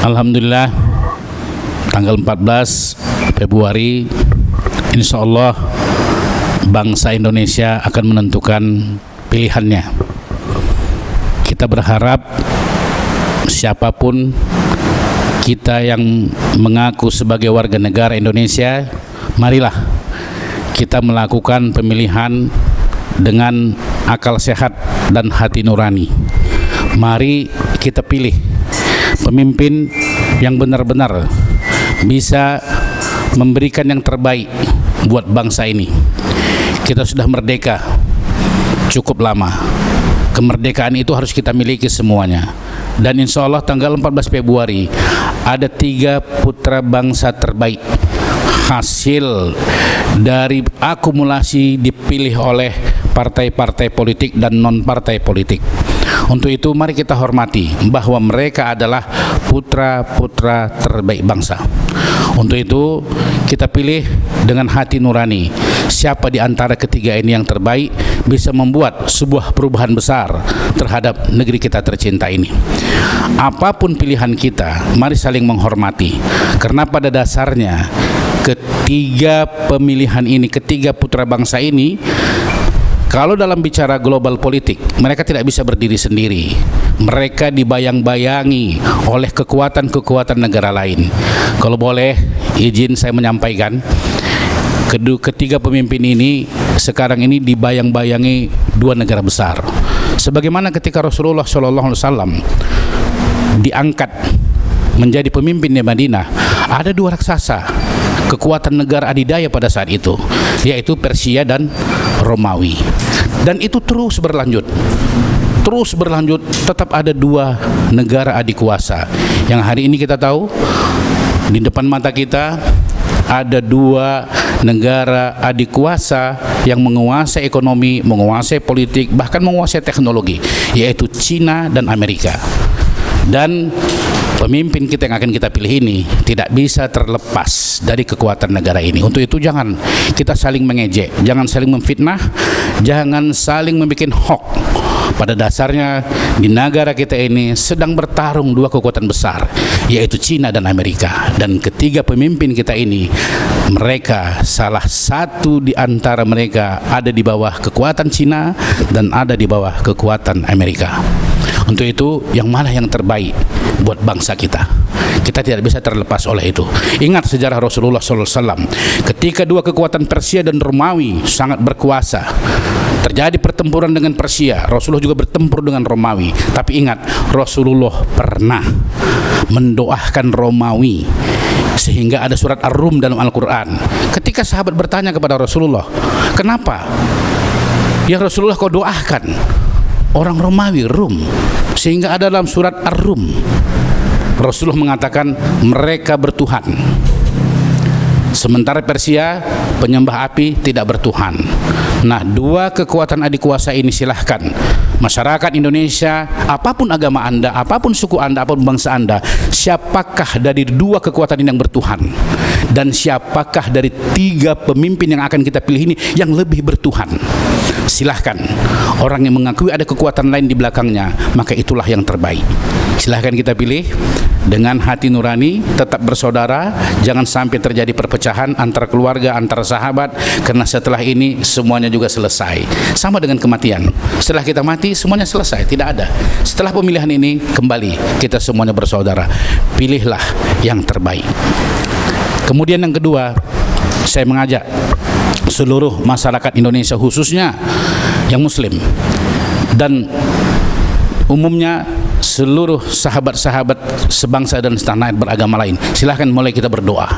Alhamdulillah, tanggal 14 Februari insya Allah bangsa Indonesia akan menentukan pilihannya. Kita berharap siapapun kita yang mengaku sebagai warga negara Indonesia, marilah kita melakukan pemilihan dengan akal sehat dan hati nurani. Mari kita pilih pemimpin yang benar-benar bisa memberikan yang terbaik buat bangsa ini. Kita sudah merdeka cukup lama. Kemerdekaan itu harus kita miliki semuanya. Dan insya Allah tanggal 14 Februari ada 3 putra bangsa terbaik, hasil dari akumulasi dipilih oleh partai-partai politik dan non-partai politik. Untuk itu mari kita hormati bahwa mereka adalah putra-putra terbaik bangsa. Untuk itu kita pilih dengan hati nurani siapa di antara ketiga ini yang terbaik, bisa membuat sebuah perubahan besar terhadap negeri kita tercinta ini. Apapun pilihan kita, mari saling menghormati, karena pada dasarnya ketiga pemilihan ini, ketiga putra bangsa ini, kalau dalam bicara global politik, mereka tidak bisa berdiri sendiri. Mereka dibayang-bayangi oleh kekuatan-kekuatan negara lain. Kalau boleh, izin saya menyampaikan, ketiga pemimpin ini sekarang ini dibayang-bayangi 2 negara besar. Sebagaimana ketika Rasulullah SAW diangkat menjadi pemimpin di Madinah, ada 2 raksasa kekuatan negara adidaya pada saat itu, yaitu Persia dan Romawi. Dan itu terus berlanjut, tetap ada 2 negara adikuasa yang hari ini kita tahu di depan mata kita ada 2 negara adikuasa yang menguasai ekonomi, menguasai politik, bahkan menguasai teknologi, yaitu Cina dan Amerika. Dan pemimpin kita yang akan kita pilih ini tidak bisa terlepas dari kekuatan negara ini. Untuk itu jangan kita saling mengejek, jangan saling memfitnah, jangan saling membuat hoax. Pada dasarnya di negara kita ini sedang bertarung 2 kekuatan besar, yaitu Cina dan Amerika. Dan ketiga pemimpin kita ini, mereka salah satu di antara mereka ada di bawah kekuatan Cina dan ada di bawah kekuatan Amerika. Untuk itu yang mana yang terbaik buat bangsa kita? Kita tidak bisa terlepas oleh itu. Ingat sejarah Rasulullah SAW, ketika 2 kekuatan Persia dan Romawi sangat berkuasa, terjadi pertempuran dengan Persia, Rasulullah juga bertempur dengan Romawi. Tapi ingat, Rasulullah pernah mendoakan Romawi, sehingga ada surat Ar-Rum dalam Al-Quran. Ketika sahabat bertanya kepada Rasulullah, kenapa ya Rasulullah kau doakan orang Romawi, Rum, sehingga ada dalam surat Ar-Rum, Rasulullah mengatakan mereka bertuhan, sementara Persia penyembah api tidak bertuhan. Nah, 2 kekuatan adikuasa ini silahkan masyarakat Indonesia, apapun agama Anda, apapun suku Anda, apapun bangsa Anda, siapakah dari 2 kekuatan ini yang bertuhan, dan siapakah dari 3 pemimpin yang akan kita pilih ini yang lebih bertuhan? Silahkan. Orang yang mengakui ada kekuatan lain di belakangnya, maka itulah yang terbaik. Silahkan kita pilih dengan hati nurani, tetap bersaudara, jangan sampai terjadi perpecahan antara keluarga, antara sahabat, karena setelah ini semuanya juga selesai. Sama dengan kematian, setelah kita mati semuanya selesai, tidak ada. Setelah pemilihan ini kembali kita semuanya bersaudara. Pilihlah yang terbaik. Kemudian yang kedua, saya mengajak seluruh masyarakat Indonesia, khususnya yang muslim dan umumnya seluruh sahabat-sahabat sebangsa dan setanah air beragama lain, silahkan mulai kita berdoa,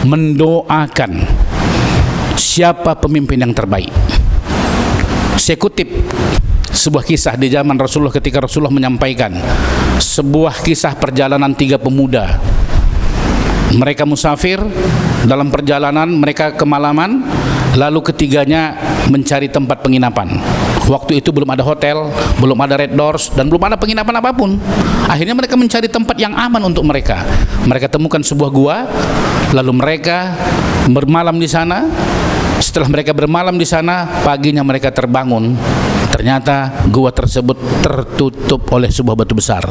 mendoakan siapa pemimpin yang terbaik. Saya kutip sebuah kisah di zaman Rasulullah ketika Rasulullah menyampaikan sebuah kisah perjalanan 3 pemuda. Mereka musafir dalam perjalanan mereka kemalaman, lalu ketiganya mencari tempat penginapan. Waktu itu belum ada hotel, belum ada Red Doors, dan belum ada penginapan apapun. Akhirnya mereka mencari tempat yang aman untuk mereka. Mereka temukan sebuah gua, lalu mereka bermalam di sana. Setelah mereka bermalam di sana, paginya mereka terbangun. Ternyata gua tersebut tertutup oleh sebuah batu besar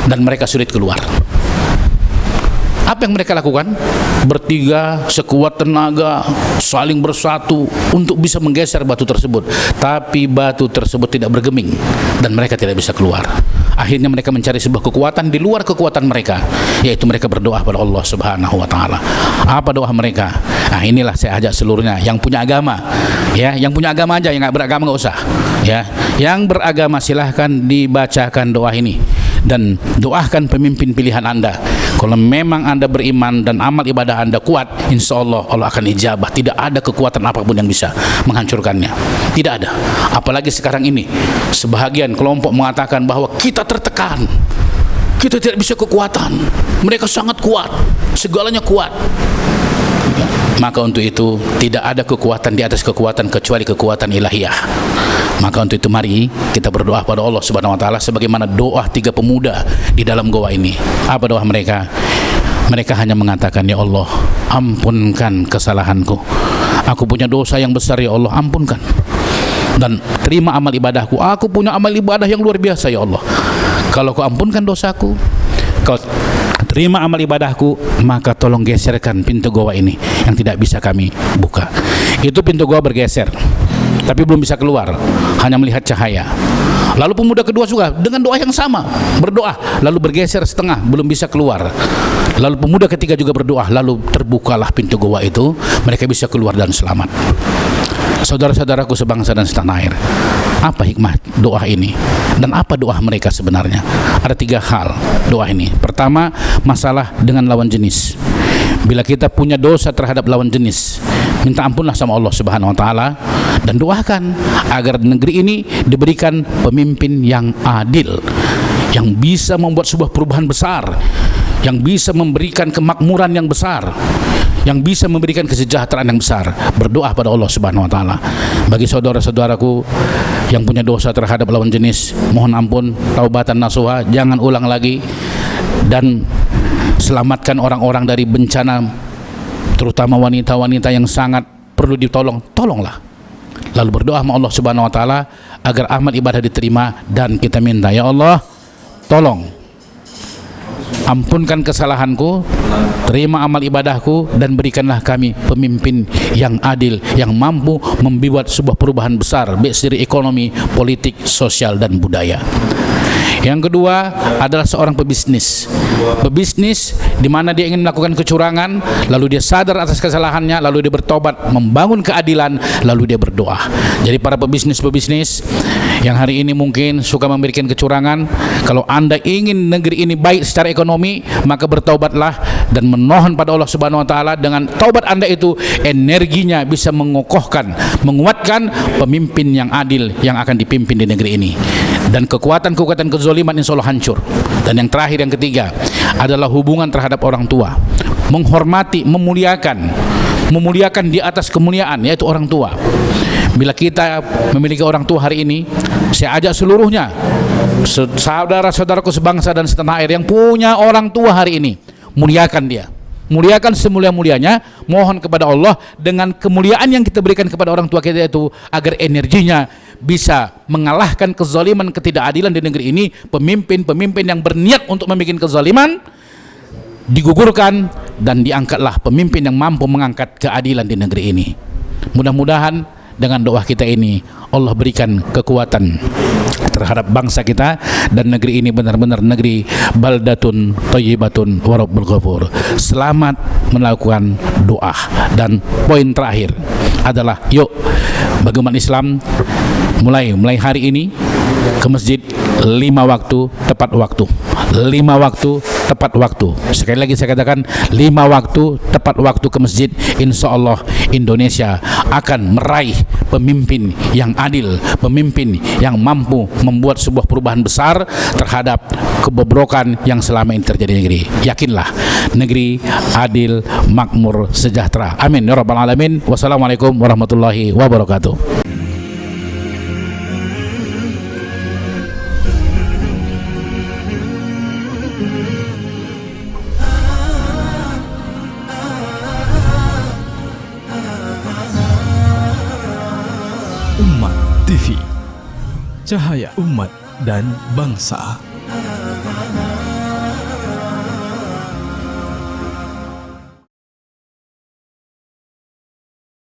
dan mereka sulit keluar. Apa yang mereka lakukan? Bertiga sekuat tenaga saling bersatu untuk bisa menggeser batu tersebut, tapi batu tersebut tidak bergeming dan mereka tidak bisa keluar. Akhirnya mereka mencari sebuah kekuatan di luar kekuatan mereka, yaitu mereka berdoa pada Allah Subhanahu wa taala. Apa doa mereka? Nah, inilah saya ajak seluruhnya yang punya agama, ya, yang punya agama aja, yang nggak beragama nggak usah, ya. Yang beragama silahkan dibacakan doa ini dan doakan pemimpin pilihan Anda. Kalau memang Anda beriman dan amal ibadah Anda kuat, insya Allah Allah akan ijabah. Tidak ada kekuatan apapun yang bisa menghancurkannya. Tidak ada. Apalagi sekarang ini sebahagian kelompok mengatakan bahwa kita tertekan, kita tidak bisa kekuatan, mereka sangat kuat, segalanya kuat. Maka untuk itu tidak ada kekuatan di atas kekuatan kecuali kekuatan ilahiyah. Maka untuk itu mari kita berdoa pada Allah Subhanahu wa taala sebagaimana doa 3 pemuda di dalam goa ini. Apa doa mereka? Mereka hanya mengatakan, ya Allah, ampunkan kesalahanku. Aku punya dosa yang besar, ya Allah, ampunkan. Dan terima amal ibadahku. Aku punya amal ibadah yang luar biasa, ya Allah. Kalau Kau ampunkan dosaku, Kau terima amal ibadahku, maka tolong geserkan pintu goa ini yang tidak bisa kami buka. Itu pintu goa bergeser, tapi belum bisa keluar, hanya melihat cahaya. Lalu pemuda kedua juga dengan doa yang sama berdoa, lalu bergeser setengah, belum bisa keluar. Lalu pemuda ketiga juga berdoa, lalu terbukalah pintu goa itu, mereka bisa keluar dan selamat. Saudara-saudaraku sebangsa dan setanah air, apa hikmah doa ini dan apa doa mereka sebenarnya? Ada 3 hal doa ini. Pertama, masalah dengan lawan jenis. Bila kita punya dosa terhadap lawan jenis, minta ampunlah sama Allah Subhanahu wa taala dan doakan agar negeri ini diberikan pemimpin yang adil, yang bisa membuat sebuah perubahan besar, yang bisa memberikan kemakmuran yang besar, yang bisa memberikan kesejahteraan yang besar. Berdoa pada Allah Subhanahu wa taala. Bagi saudara-saudaraku yang punya dosa terhadap lawan jenis, mohon ampun, taubatan nasuha, jangan ulang lagi, dan selamatkan orang-orang dari bencana, terutama wanita-wanita yang sangat perlu ditolong. Tolonglah. Lalu berdoa sama Allah Subhanahu wa taala agar amal ibadah diterima, dan kita minta, ya Allah, tolong ampunkan kesalahanku, terima amal ibadahku, dan berikanlah kami pemimpin yang adil, yang mampu membuat sebuah perubahan besar baik dari ekonomi, politik, sosial, dan budaya. Yang kedua adalah seorang pebisnis. Pebisnis di mana dia ingin melakukan kecurangan, lalu dia sadar atas kesalahannya, lalu dia bertobat, membangun keadilan, lalu dia berdoa. Jadi para pebisnis-pebisnis yang hari ini mungkin suka memberikan kecurangan, kalau Anda ingin negeri ini baik secara ekonomi, maka bertaubatlah dan memohon pada Allah Subhanahu wa taala. Dengan taubat Anda itu, energinya bisa mengokohkan, menguatkan pemimpin yang adil yang akan dipimpin di negeri ini, dan kekuatan-kekuatan kezaliman insya Allah hancur. Dan yang terakhir, yang ketiga adalah hubungan terhadap orang tua, menghormati, memuliakan di atas kemuliaan, yaitu orang tua. Bila kita memiliki orang tua hari ini, saya ajak seluruhnya, saudara-saudaraku sebangsa dan setanah air yang punya orang tua hari ini, muliakan dia, muliakan semulia-mulianya. Mohon kepada Allah dengan kemuliaan yang kita berikan kepada orang tua kita itu, agar energinya bisa mengalahkan kezaliman, ketidakadilan di negeri ini. Pemimpin-pemimpin yang berniat untuk membuat kezaliman digugurkan, dan diangkatlah pemimpin yang mampu mengangkat keadilan di negeri ini. Mudah-mudahan dengan doa kita ini Allah berikan kekuatan terhadap bangsa kita, dan negeri ini benar-benar negeri baldatun thayyibatun wa rabbul ghafur. Selamat melakukan doa. Dan poin terakhir adalah, yuk bagi umat Islam mulai hari ini ke masjid 5 waktu tepat waktu. 5 waktu tepat waktu. Sekali lagi saya katakan, 5 waktu tepat waktu ke masjid. Insya Allah Indonesia akan meraih pemimpin yang adil, pemimpin yang mampu membuat sebuah perubahan besar terhadap kebobrokan yang selama ini terjadi di negeri. Yakinlah, negeri adil, makmur, sejahtera. Amin ya rabbal alamin. Wassalamualaikum warahmatullahi wabarakatuh. Umat TV, cahaya umat dan bangsa.